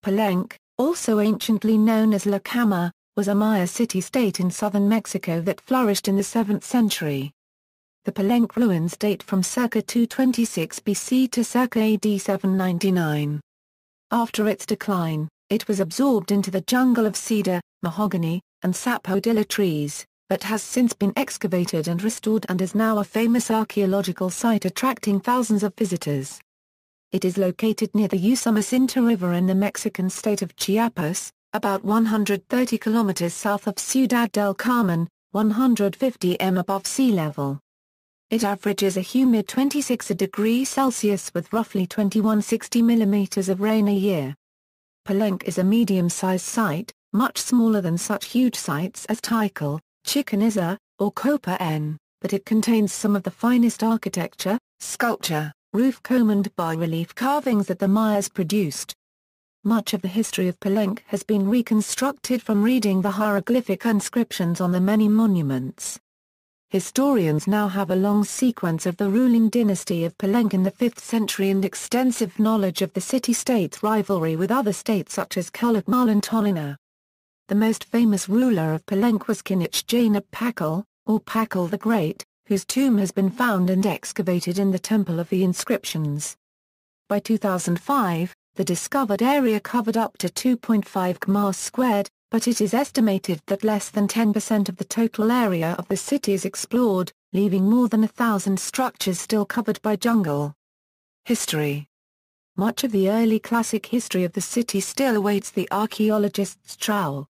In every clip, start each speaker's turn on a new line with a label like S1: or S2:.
S1: Palenque, also anciently known as La Cama, was a Maya city-state in southern Mexico that flourished in the 7th century. The Palenque ruins date from circa 226 BC to circa AD 799. After its decline, it was absorbed into the jungle of cedar, mahogany, and sapodilla trees, but has since been excavated and restored and is now a famous archaeological site attracting thousands of visitors. It is located near the Usumacinta River in the Mexican state of Chiapas, about 130 kilometers south of Ciudad del Carmen, 150 m above sea level. It averages a humid 26 degrees Celsius with roughly 2160 millimeters of rain a year. Palenque is a medium-sized site, much smaller than such huge sites as Tikal, Chichén Itzá, or Copan, but it contains some of the finest architecture, sculpture, roof comb and bas-relief carvings that the Mayas produced. Much of the history of Palenque has been reconstructed from reading the hieroglyphic inscriptions on the many monuments. Historians now have a long sequence of the ruling dynasty of Palenque in the 5th century and extensive knowledge of the city-state's rivalry with other states such as Calakmul and Tolina. The most famous ruler of Palenque was Pacal, or Pacal the Great, whose tomb has been found and excavated in the Temple of the Inscriptions. By 2005, the discovered area covered up to 2.5 km squared, but it is estimated that less than 10% of the total area of the city is explored, leaving more than 1,000 structures still covered by jungle. History. Much of the early classic history of the city still awaits the archaeologist's trowel.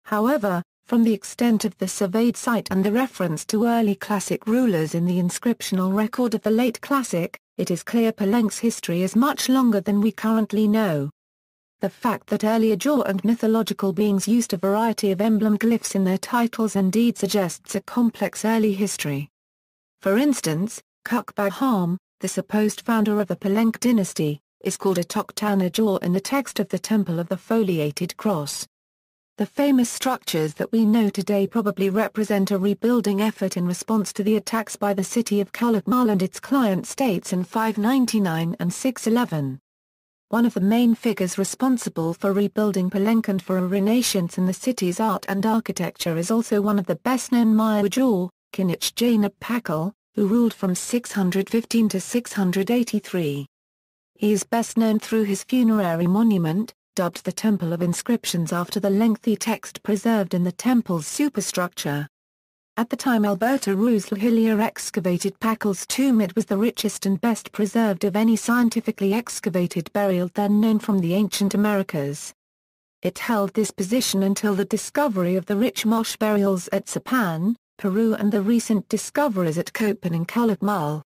S1: However, from the extent of the surveyed site and the reference to early classic rulers in the inscriptional record of the late classic, it is clear Palenque's history is much longer than we currently know. The fact that early Ajor and mythological beings used a variety of emblem glyphs in their titles and deeds suggests a complex early history. For instance, Cuc the supposed founder of the Palenque dynasty, is called a Toctan Ajor in the text of the Temple of the Foliated Cross. The famous structures that we know today probably represent a rebuilding effort in response to the attacks by the city of Calakmul and its client states in 599 and 611. One of the main figures responsible for rebuilding Palenque and for a renaissance in the city's art and architecture is also one of the best-known Maya Ajor, Pacal, who ruled from 615 to 683. He is best known through his funerary monument, dubbed the Temple of Inscriptions after the lengthy text preserved in the temple's superstructure. At the time Alberto Ruiz Hillier excavated Pacal's tomb, it was the richest and best preserved of any scientifically excavated burial then known from the ancient Americas. It held this position until the discovery of the rich mosh burials at Zapan, Peru and the recent discoveries at Copan and Calakmul.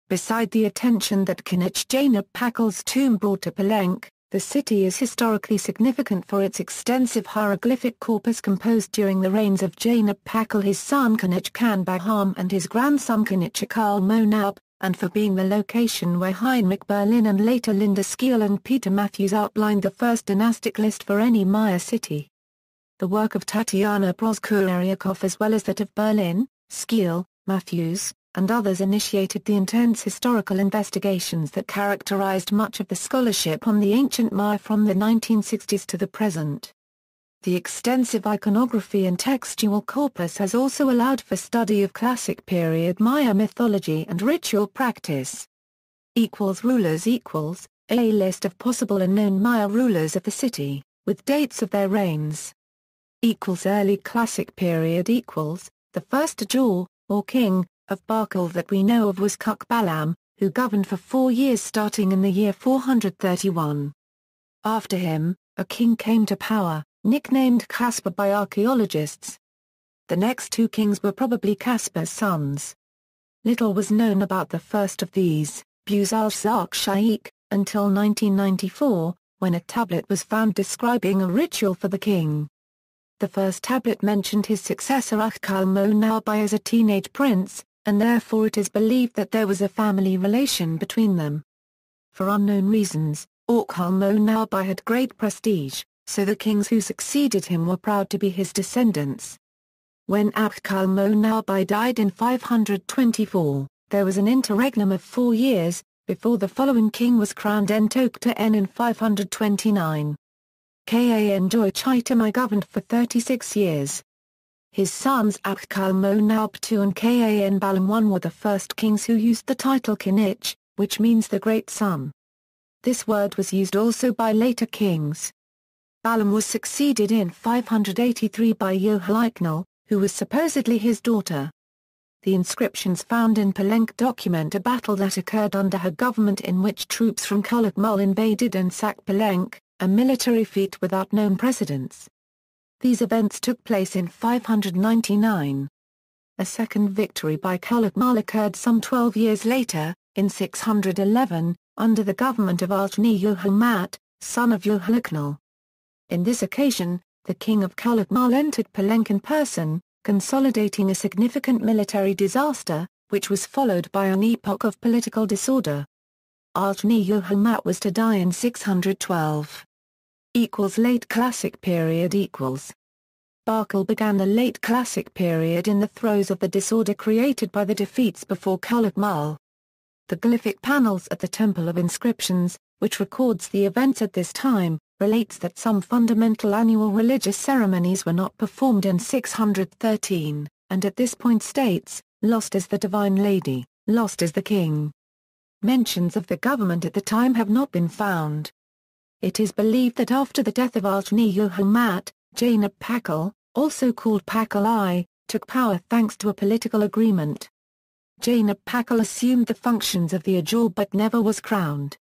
S1: Beside the attention that Pacal's tomb brought to Palenque, the city is historically significant for its extensive hieroglyphic corpus composed during the reigns of Pacal, his son Baham and his grandson Monab, and for being the location where Heinrich Berlin and later Linda Skeel and Peter Matthews outlined the first dynastic list for any Maya city. The work of Tatiana Proskuriakov as well as that of Berlin, Skeel, Matthews, and others initiated the intense historical investigations that characterized much of the scholarship on the ancient Maya from the 1960s to the present. The extensive iconography and textual corpus has also allowed for study of classic period Maya mythology and ritual practice. Rulers A list of possible and known Maya rulers of the city, with dates of their reigns. Early classic period The first Ajor, or king, of Pacal that we know of was Cuc, who governed for 4 years starting in the year 431. After him, a king came to power, nicknamed Caspar by archaeologists. The next 2 kings were probably Caspar's sons. Little was known about the first of these, Buzal-Zark-Shaikh, until 1994, when a tablet was found describing a ritual for the king. The first tablet mentioned his successor Monab as a teenage prince, and therefore it is believed that there was a family relation between them. For unknown reasons, Monab had great prestige, so the kings who succeeded him were proud to be his descendants. When Monab died in 524, there was an interregnum of 4 years, before the following king was crowned Entokten in 529. Kan Jochitum I governed for 36 years. His sons ALll Monab II and Kan Balam I were the first kings who used the title Kinich, which means the great son. This word was used also by later kings. Balam was succeeded in 583 by ALll, who was supposedly his daughter. The inscriptions found in Palenque document a battle that occurred under her government in which troops from ALll invaded and sacked Palenque, a military feat without known precedents. These events took place in 599. A second victory by ALll occurred some 12 years later, in 611, under the government of ALll, son of ALll. In this occasion, the king of ALll entered Palenque in person, consolidating a significant military disaster, which was followed by an epoch of political disorder. ALll was to die in 612. Late Classic period Barkal began the Late Classic period in the throes of the disorder created by the defeats before ALll. The glyphic panels at the Temple of Inscriptions, which records the events at this time, relates that some fundamental annual religious ceremonies were not performed in 613, and at this point states, "Lost is the Divine Lady, lost is the King." Mentions of the government at the time have not been found. It is believed that after the death of ALll, Jainab Pakal, also called Pakal I, took power thanks to a political agreement. Jainab Pakal assumed the functions of the Ajor but never was crowned.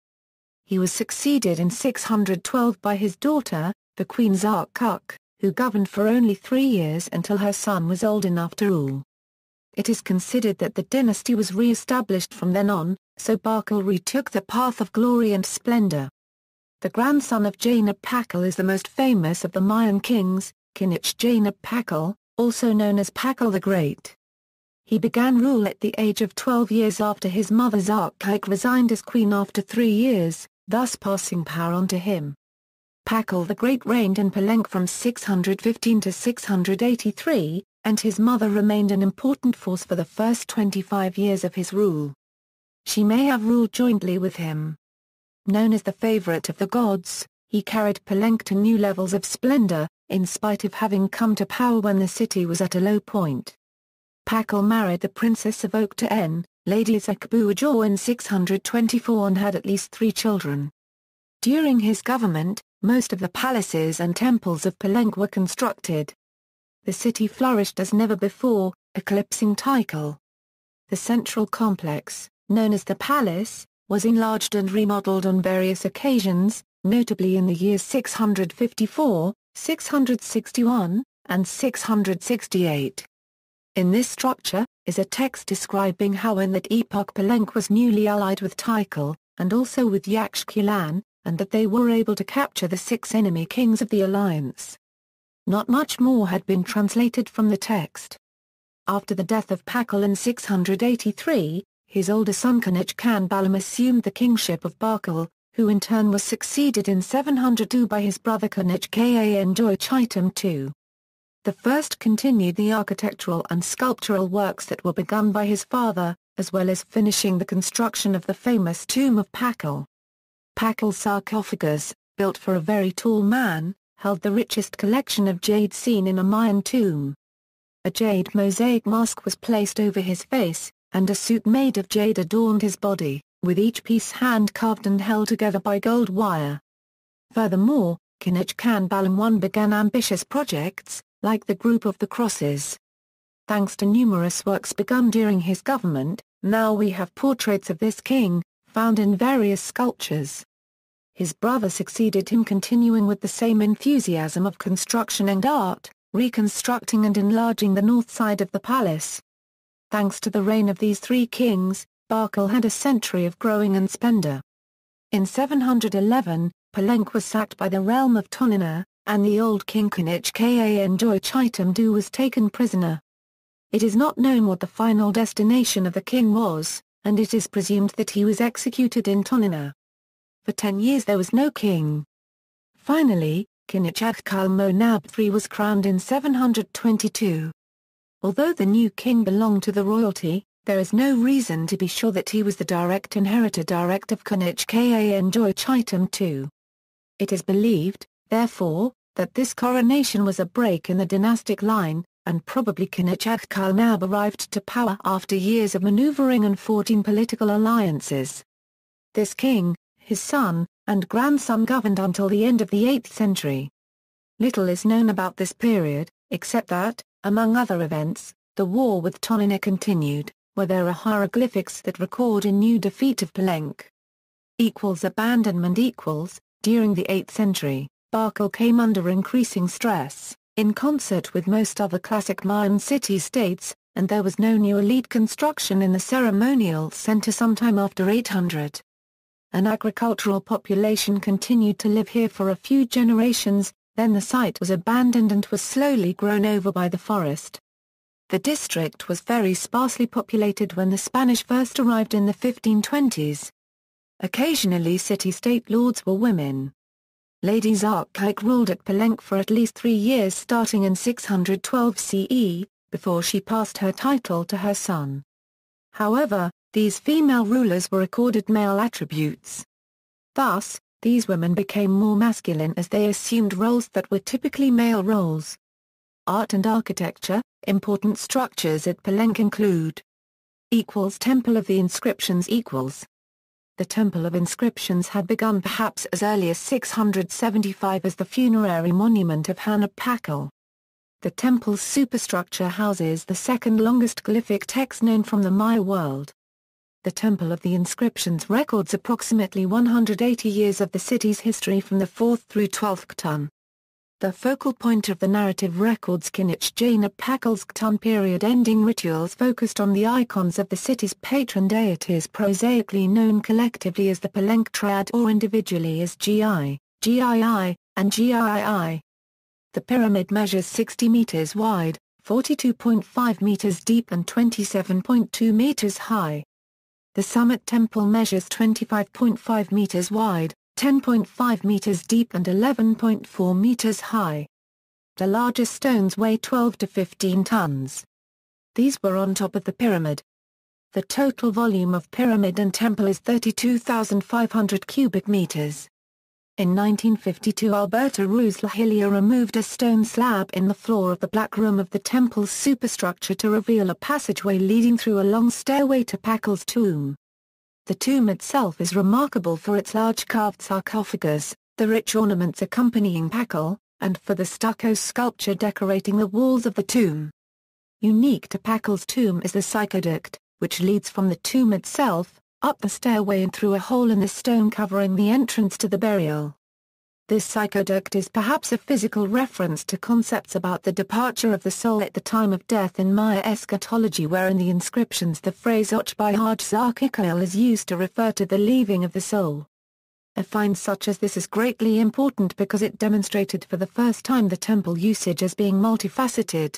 S1: He was succeeded in 612 by his daughter, the Queen Zarkuk, who governed for only 3 years until her son was old enough to rule. It is considered that the dynasty was re-established from then on, so Barkal retook the path of glory and splendor. The grandson of Jainab Pakal is the most famous of the Mayan kings, Kinich Jainab Pakal, also known as Pakal the Great. He began rule at the age of 12 years after his mother Zarkuk resigned as queen after 3 years, thus passing power on to him. Pakal the Great reigned in Palenque from 615 to 683, and his mother remained an important force for the first 25 years of his rule. She may have ruled jointly with him. Known as the favorite of the gods, he carried Palenque to new levels of splendor, in spite of having come to power when the city was at a low point. Pakal married the Princess of Oktaen, Lady Zakbu Ajor in 624 and had at least 3 children. During his government, most of the palaces and temples of Palenque were constructed. The city flourished as never before, eclipsing Tikal. The central complex, known as the palace, was enlarged and remodeled on various occasions, notably in the years 654, 661, and 668. In this structure, is a text describing how in that epoch Palenque was newly allied with Tikal, and also with Yaxchilan, and that they were able to capture the 6 enemy kings of the alliance. Not much more had been translated from the text. After the death of Pakal in 683, his older son Kinich Khan Balam assumed the kingship of Barkal, who in turn was succeeded in 702 by his brother Kinich Kan Jochitum II. The first continued the architectural and sculptural works that were begun by his father, as well as finishing the construction of the famous tomb of Pakal. Pakal's sarcophagus, built for a very tall man, held the richest collection of jade seen in a Mayan tomb. A jade mosaic mask was placed over his face, and a suit made of jade adorned his body, with each piece hand-carved and held together by gold wire. Furthermore, Kinich Khan Balam I began ambitious projects, like the Group of the Crosses. Thanks to numerous works begun during his government, now we have portraits of this king, found in various sculptures. His brother succeeded him, continuing with the same enthusiasm of construction and art, reconstructing and enlarging the north side of the palace. Thanks to the reign of these 3 kings, Barkal had a century of growing and splendor. In 711, Palenque was sacked by the realm of Tonina, and the old king Kinich Kan Jochitum II was taken prisoner. It is not known what the final destination of the king was, and it is presumed that he was executed in Tonina. For 10 years there was no king. Finally, Kinich ALll Monab III was crowned in 722. Although the new king belonged to the royalty, there is no reason to be sure that he was the direct inheritor of Kinich Kan Jochitum II. It is believed, therefore, that this coronation was a break in the dynastic line, and probably Kinich-Adkal-Nab arrived to power after years of maneuvering and 14 political alliances. This king, his son, and grandson governed until the end of the 8th century. Little is known about this period, except that, among other events, the war with Tonina continued, where there are hieroglyphics that record a new defeat of Palenque. Abandonment during the 8th century, ALll came under increasing stress, in concert with most other classic Mayan city-states, and there was no new elite construction in the ceremonial center sometime after 800. An agricultural population continued to live here for a few generations, then the site was abandoned and was slowly grown over by the forest. The district was very sparsely populated when the Spanish first arrived in the 1520s. Occasionally city-state lords were women. Lady Zarkik ruled at Palenque for at least 3 years starting in 612 CE, before she passed her title to her son. However, these female rulers were accorded male attributes. Thus, these women became more masculine as they assumed roles that were typically male roles. Art and architecture. Important structures at Palenque include Temple of the Inscriptions The Temple of Inscriptions had begun perhaps as early as 675 as the funerary monument of ALll. The temple's superstructure houses the second longest glyphic text known from the Maya world. The Temple of the Inscriptions records approximately 180 years of the city's history from the 4th through 12th Ktun. The focal point of the narrative records Kinich-Jainab-Pakal's Ktun period-ending rituals focused on the icons of the city's patron deities prosaically known collectively as the Palenque Triad or individually as Gi, Gii, and Giii. The pyramid measures 60 meters wide, 42.5 meters deep and 27.2 meters high. The summit temple measures 25.5 meters wide, 10.5 meters deep and 11.4 meters high. The largest stones weigh 12 to 15 tons. These were on top of the pyramid. The total volume of pyramid and temple is 32,500 cubic meters. In 1952 Alberto Ruiz-Lahilia removed a stone slab in the floor of the Black Room of the temple's superstructure to reveal a passageway leading through a long stairway to Pakal's tomb. The tomb itself is remarkable for its large carved sarcophagus, the rich ornaments accompanying Pakal, and for the stucco sculpture decorating the walls of the tomb. Unique to Pakal's tomb is the psychoduct, which leads from the tomb itself, up the stairway and through a hole in the stone covering the entrance to the burial. This psychoduct is perhaps a physical reference to concepts about the departure of the soul at the time of death in Maya eschatology, where in the inscriptions the phrase Och by Haj Zarkikal is used to refer to the leaving of the soul. A find such as this is greatly important because it demonstrated for the first time the temple usage as being multifaceted.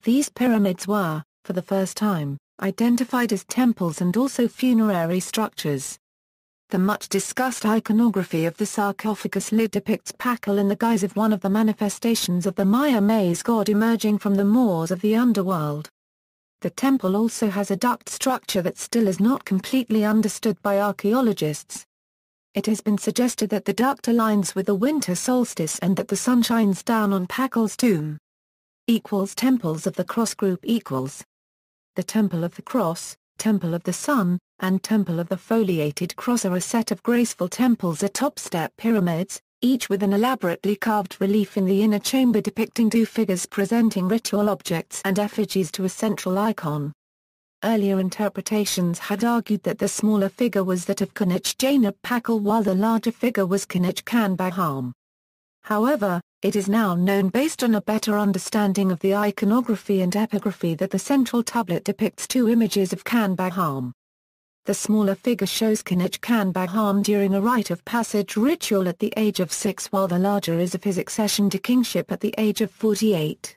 S1: These pyramids were, for the first time, identified as temples and also funerary structures. The much-discussed iconography of the sarcophagus lid depicts Pakal in the guise of one of the manifestations of the Maya maize god emerging from the maws of the underworld. The temple also has a duct structure that still is not completely understood by archaeologists. It has been suggested that the duct aligns with the winter solstice and that the sun shines down on Pakal's tomb. Temples of the Cross group The Temple of the Cross, Temple of the Sun, and Temple of the Foliated Cross are a set of graceful temples atop step pyramids, each with an elaborately carved relief in the inner chamber depicting two figures presenting ritual objects and effigies to a central icon. Earlier interpretations had argued that the smaller figure was that of Kinich-Jainab-Pakal while the larger figure was Kinich-Kan-Baham. However, it is now known based on a better understanding of the iconography and epigraphy that the central tablet depicts two images of Kan-Baham. The smaller figure shows Kinich-Kan-Baham during a rite of passage ritual at the age of 6 while the larger is of his accession to kingship at the age of 48.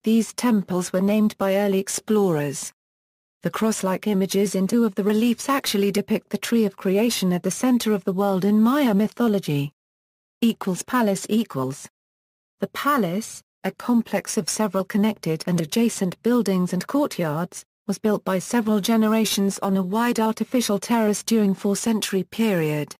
S1: These temples were named by early explorers. The cross-like images in two of the reliefs actually depict the tree of creation at the center of the world in Maya mythology. Palace The palace, a complex of several connected and adjacent buildings and courtyards, was built by several generations on a wide artificial terrace during 4th century period.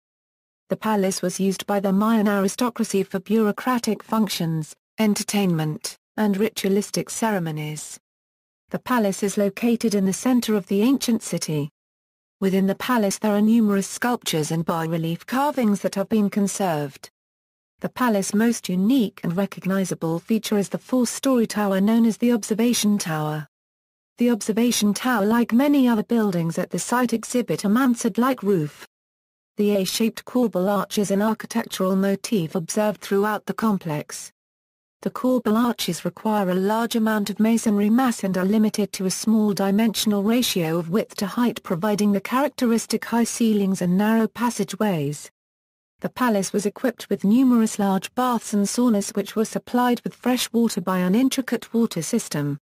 S1: The palace was used by the Mayan aristocracy for bureaucratic functions, entertainment, and ritualistic ceremonies. The palace is located in the center of the ancient city. Within the palace there are numerous sculptures and bas-relief carvings that have been conserved. The palace's most unique and recognizable feature is the four-story tower known as the Observation Tower. The Observation Tower, like many other buildings at the site, exhibit a mansard-like roof. The A-shaped corbel arch is an architectural motif observed throughout the complex. The corbel arches require a large amount of masonry mass and are limited to a small dimensional ratio of width to height, providing the characteristic high ceilings and narrow passageways. The palace was equipped with numerous large baths and saunas which were supplied with fresh water by an intricate water system.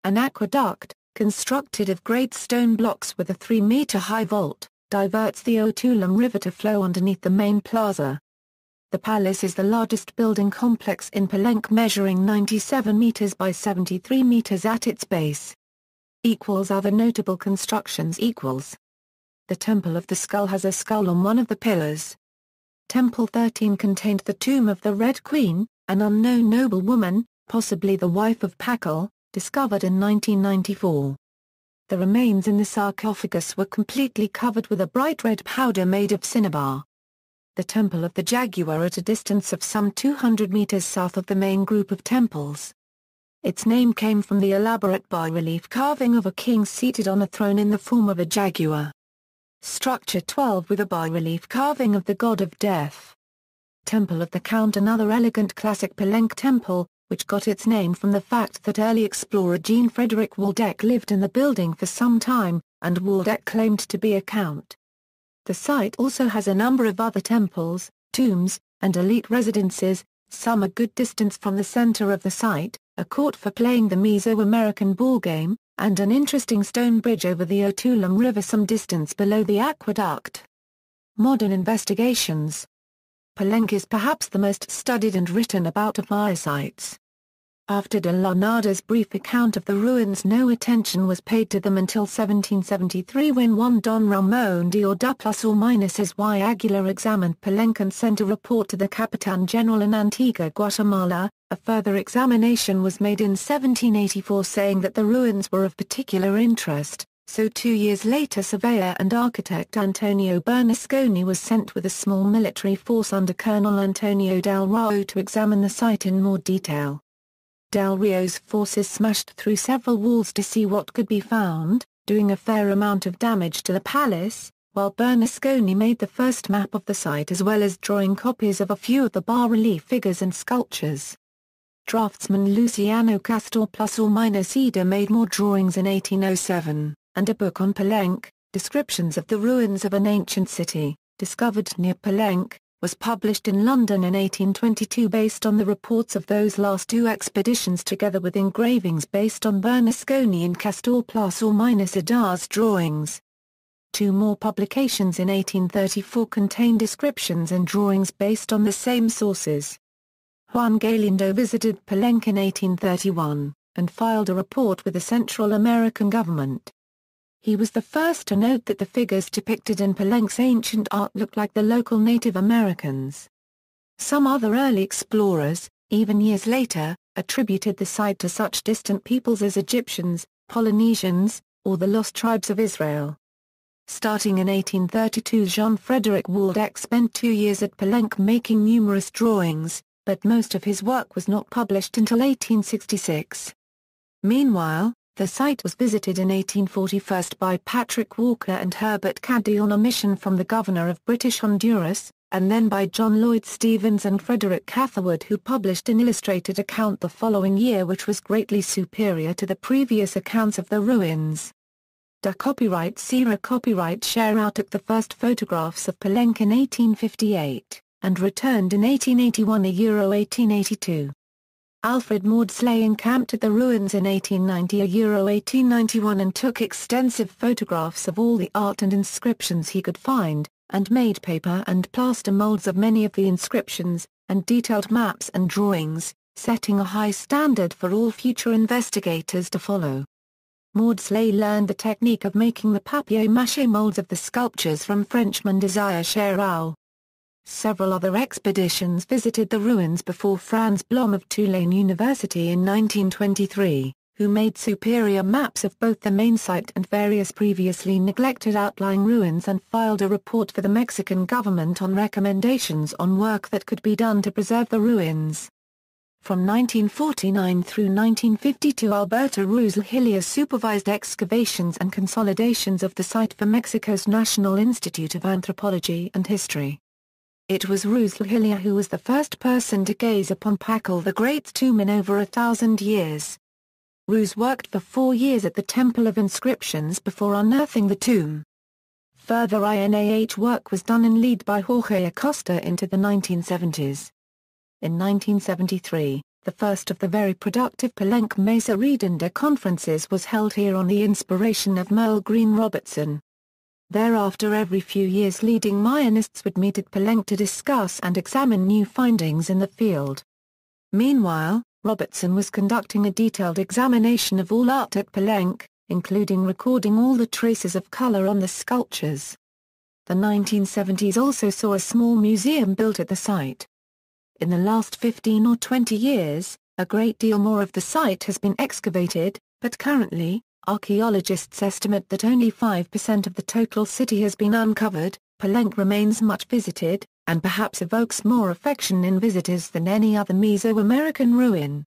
S1: An aqueduct, constructed of great stone blocks with a 3-meter-high vault, diverts the ALll River to flow underneath the main plaza. The palace is the largest building complex in Palenque, measuring 97 meters by 73 meters at its base. Other notable constructions. The Temple of the Skull has a skull on one of the pillars. Temple 13 contained the tomb of the Red Queen, an unknown noblewoman, possibly the wife of ALll, discovered in 1994. The remains in the sarcophagus were completely covered with a bright red powder made of cinnabar. The Temple of the Jaguar at a distance of some 200 meters south of the main group of temples. Its name came from the elaborate bas-relief carving of a king seated on a throne in the form of a jaguar. Structure 12 with a bas-relief carving of the god of death. Temple of the Count, another elegant classic Palenque temple, which got its name from the fact that early explorer Jean-Frédéric Waldeck lived in the building for some time, and Waldeck claimed to be a count. The site also has a number of other temples, tombs, and elite residences, some a good distance from the center of the site, a court for playing the Mesoamerican ball game, and an interesting stone bridge over the ALll River some distance below the aqueduct. Modern investigations. Palenque is perhaps the most studied and written about of Maya sites. After de la Nada's brief account of the ruins, no attention was paid to them until 1773, when one Don Ramon de Orda ± Aguilar examined Palenque and sent a report to the Capitan General in Antigua, Guatemala. A further examination was made in 1784 saying that the ruins were of particular interest, so 2 years later surveyor and architect Antonio Bernasconi was sent with a small military force under Colonel Antonio del Rio to examine the site in more detail. Del Rio's forces smashed through several walls to see what could be found, doing a fair amount of damage to the palace, while Bernasconi made the first map of the site as well as drawing copies of a few of the bas-relief figures and sculptures. Draftsman Luciano Castor ± Ida made more drawings in 1807, and a book on Palenque, Descriptions of the Ruins of an Ancient City, Discovered near Palenque, was published in London in 1822 based on the reports of those last two expeditions together with engravings based on Bernasconi and Castor ± Ida's drawings. Two more publications in 1834 contain descriptions and drawings based on the same sources. Juan Galindo visited Palenque in 1831, and filed a report with the Central American government. He was the first to note that the figures depicted in Palenque's ancient art looked like the local Native Americans. Some other early explorers, even years later, attributed the site to such distant peoples as Egyptians, Polynesians, or the lost tribes of Israel. Starting in 1832, Jean-Frédéric Waldeck spent 2 years at Palenque making numerous drawings, but most of his work was not published until 1866. Meanwhile, the site was visited in 1841 by Patrick Walker and Herbert Caddy on a mission from the governor of British Honduras, and then by John Lloyd Stephens and Frederick Catherwood, who published an illustrated account the following year which was greatly superior to the previous accounts of the ruins. Copyright Sierra Copyright Sierra took the first photographs of Palenque in 1858, and returned in 1881 Euro 1882. Alfred Maudslay encamped at the ruins in 1890 Euro 1891 and took extensive photographs of all the art and inscriptions he could find, and made paper and plaster molds of many of the inscriptions, and detailed maps and drawings, setting a high standard for all future investigators to follow. Maudslay learned the technique of making the papier-mâché molds of the sculptures from Frenchman Desire Cherault. Several other expeditions visited the ruins before Franz Blom of Tulane University in 1923, who made superior maps of both the main site and various previously neglected outlying ruins and filed a report for the Mexican government on recommendations on work that could be done to preserve the ruins. From 1949 through 1952, Alberto Ruiz Hillier supervised excavations and consolidations of the site for Mexico's National Institute of Anthropology and History. It was Ruiz Hillier who was the first person to gaze upon Pacal the Great's tomb in over 1,000 years. Ruiz worked for 4 years at the Temple of Inscriptions before unearthing the tomb. Further INAH work was done and led by Jorge Acosta into the 1970s. In 1973, the first of the very productive Palenque Mesa Redonda conferences was held here on the inspiration of Merle Green Robertson. Thereafter, every few years, leading Mayanists would meet at Palenque to discuss and examine new findings in the field. Meanwhile, Robertson was conducting a detailed examination of all art at Palenque, including recording all the traces of color on the sculptures. The 1970s also saw a small museum built at the site. In the last 15 or 20 years, a great deal more of the site has been excavated, but currently, archaeologists estimate that only 5% of the total city has been uncovered. Palenque remains much visited, and perhaps evokes more affection in visitors than any other Mesoamerican ruin.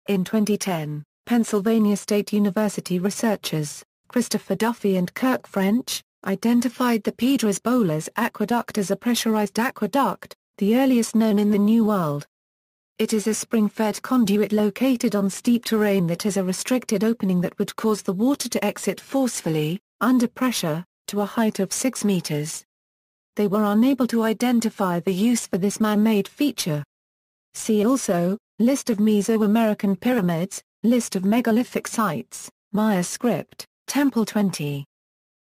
S1: In 2010, Pennsylvania State University researchers, Christopher Duffy and Kirk French, identified the Piedras Bolas Aqueduct as a pressurized aqueduct, the earliest known in the New World. It is a spring-fed conduit located on steep terrain that has a restricted opening that would cause the water to exit forcefully, under pressure, to a height of 6 meters. They were unable to identify the use for this man-made feature. See also, List of Mesoamerican pyramids, List of megalithic sites, Maya script, Temple 20.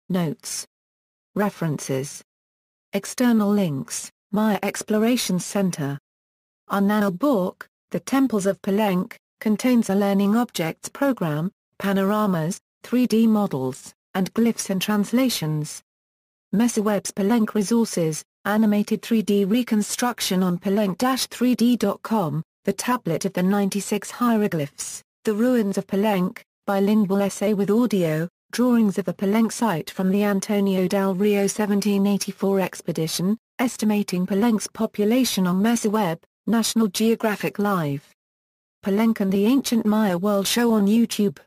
S1: Notes. References. External links, Maya Exploration Center. Arnal Book, The Temples of Palenque, contains a learning objects program, panoramas, 3D models, and glyphs and translations. Mesaweb's Palenque Resources, animated 3D reconstruction on palenque-3d.com, the tablet of the 96 hieroglyphs, The Ruins of Palenque, bilingual essay with audio, drawings of the Palenque site from the Antonio del Rio 1784 expedition, estimating Palenque's population on Mesaweb, National Geographic Live. Palenque and the Ancient Maya World Show on YouTube.